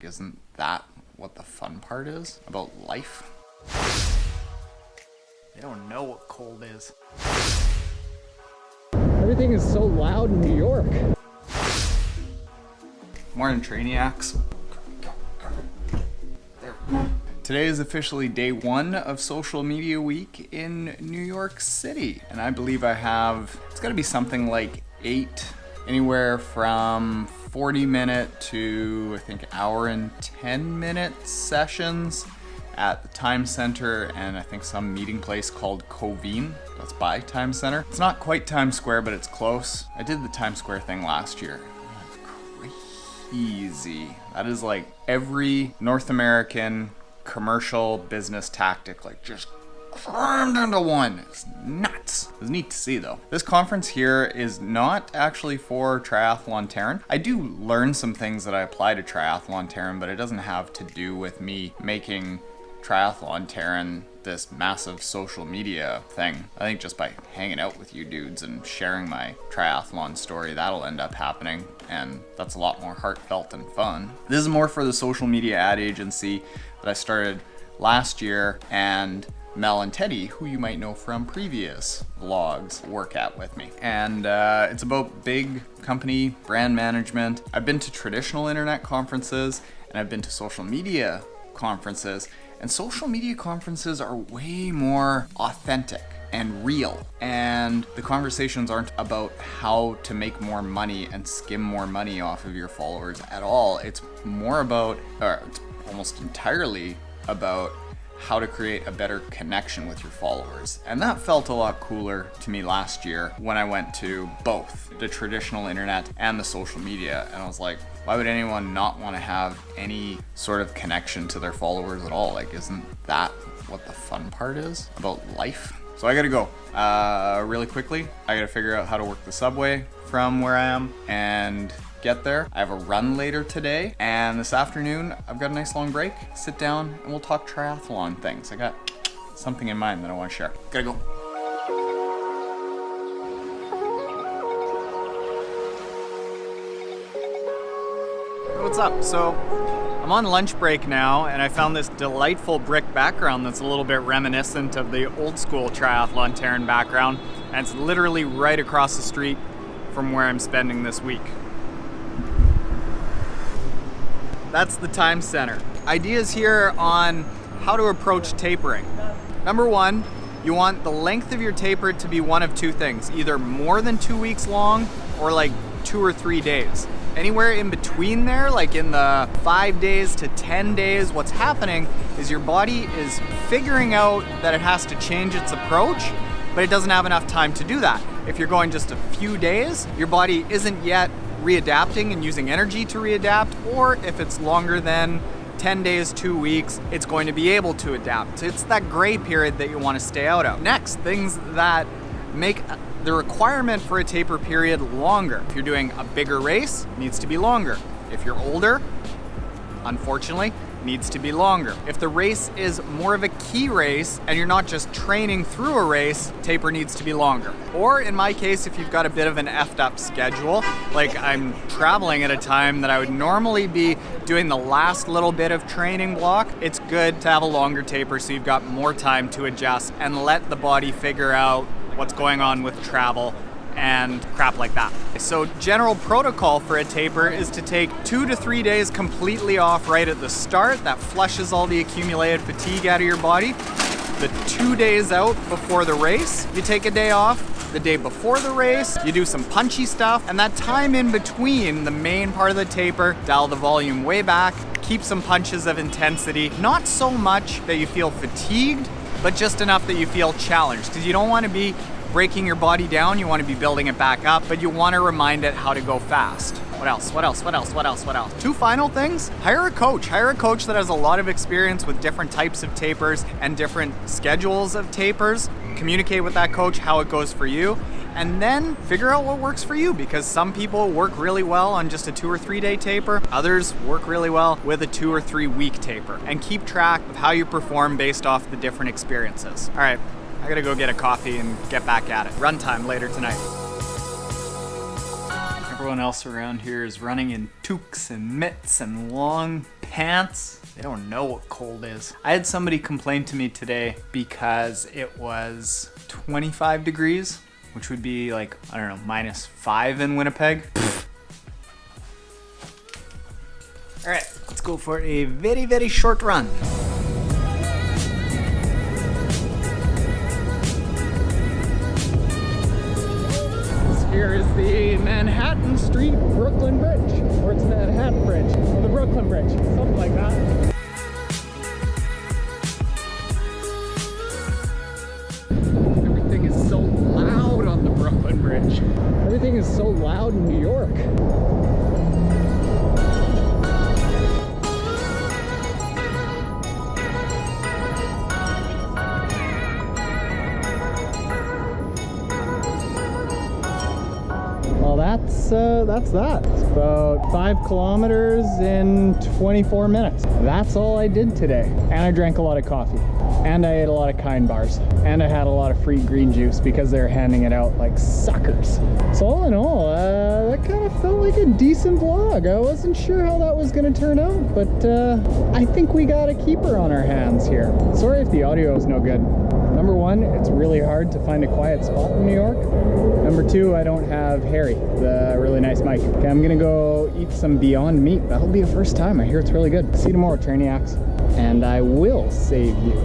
isn't that what the fun part is about life? They don't know what cold is. Everything is so loud in New York. Morning, Trainiacs. Today is officially day one of social media week in New York City. And I believe I have, it's gotta be something like 8, anywhere from 40-minute to I think hour and 10-minute sessions at the Time Center and I think some meeting place called Covine. That's by Time Center. It's not quite Times Square, but it's close. I did the Times Square thing last year. That's crazy. That is like every North American commercial business tactic, like just crammed into one. It's nuts. It was neat to see though. This conference here is not actually for Triathlon Taren. I do learn some things that I apply to Triathlon Taren, but it doesn't have to do with me making Triathlon Taren this massive social media thing. I think just by hanging out with you dudes and sharing my triathlon story, that'll end up happening, and that's a lot more heartfelt and fun. This is more for the social media ad agency that I started last year, and Mel and Teddy, who you might know from previous vlogs, work at with me. And it's about big company brand management. I've been to traditional internet conferences and I've been to social media conferences, and social media conferences are way more authentic and real. And the conversations aren't about how to make more money and skim more money off of your followers at all. It's more about, or it's almost entirely about how to create a better connection with your followers. And that felt a lot cooler to me last year when I went to both the traditional internet and the social media. And I was like, why would anyone not want to have any sort of connection to their followers at all? Like, isn't that what the fun part is about life? So I gotta go really quickly. I gotta figure out how to work the subway from where I am and get there. I have a run later today, and this afternoon I've got a nice long break. Sit down and we'll talk triathlon things. I got something in mind that I want to share. Gotta go. What's up? So I'm on lunch break now, and I found this delightful brick background that's a little bit reminiscent of the old school Triathlon Taren background, and it's literally right across the street from where I'm spending this week. That's the Time Center. Ideas here on how to approach tapering. Number one, you want the length of your taper to be one of two things, either more than 2 weeks long or like 2 or 3 days. Anywhere in between there, like in the 5 days to 10 days, what's happening is your body is figuring out that it has to change its approach, but it doesn't have enough time to do that. If you're going just a few days, your body isn't yet readapting and using energy to readapt, or if it's longer than 10 days, 2 weeks, it's going to be able to adapt. It's that gray period that you want to stay out of. Next, things that make the requirement for a taper period longer. If you're doing a bigger race, it needs to be longer. If you're older, unfortunately, it needs to be longer. If the race is more of a key race and you're not just training through a race, taper needs to be longer. Or in my case, if you've got a bit of an effed up schedule, like I'm traveling at a time that I would normally be doing the last little bit of training block, it's good to have a longer taper so you've got more time to adjust and let the body figure out what's going on with travel and crap like that. So general protocol for a taper is to take 2 to 3 days completely off right at the start. That flushes all the accumulated fatigue out of your body. The 2 days out before the race, you take a day off. The day before the race, you do some punchy stuff. And that time in between the main part of the taper, dial the volume way back, keep some punches of intensity. Not so much that you feel fatigued, but just enough that you feel challenged, because you don't want to be breaking your body down, you want to be building it back up, but you want to remind it how to go fast. What else? 2 final things. Hire a coach that has a lot of experience with different types of tapers and different schedules of tapers. Communicate with that coach how it goes for you, and then figure out what works for you, because some people work really well on just a 2 or 3 day taper. Others work really well with a 2 or 3 week taper, and keep track of how you perform based off the different experiences. All right, I gotta go get a coffee and get back at it. Run time later tonight. Everyone else around here is running in toques and mitts and long pants. They don't know what cold is. I had somebody complain to me today because it was 25 degrees, which would be like, I don't know, -5 in Winnipeg. All right, let's go for a very, very short run. Here is the Manhattan Street Brooklyn Bridge, or it's Manhattan Bridge, or the Brooklyn Bridge, something like that. Everything is so loud on the Brooklyn Bridge. Everything is so loud in New York. Well, that's that. It's about 5 kilometers in 24 minutes. That's all I did today. And I drank a lot of coffee. And I ate a lot of Kind bars. And I had a lot of free green juice because they're handing it out like suckers. So all in all, that kind of felt like a decent vlog. I wasn't sure how that was going to turn out, but I think we got a keeper on our hands here. Sorry if the audio is no good. Number one, it's really hard to find a quiet spot in New York. Number two, I don't have Harry, the really nice mic. Okay, I'm gonna go eat some Beyond Meat. That'll be the first time. I hear it's really good. See you tomorrow, Trainiacs. And I will save you.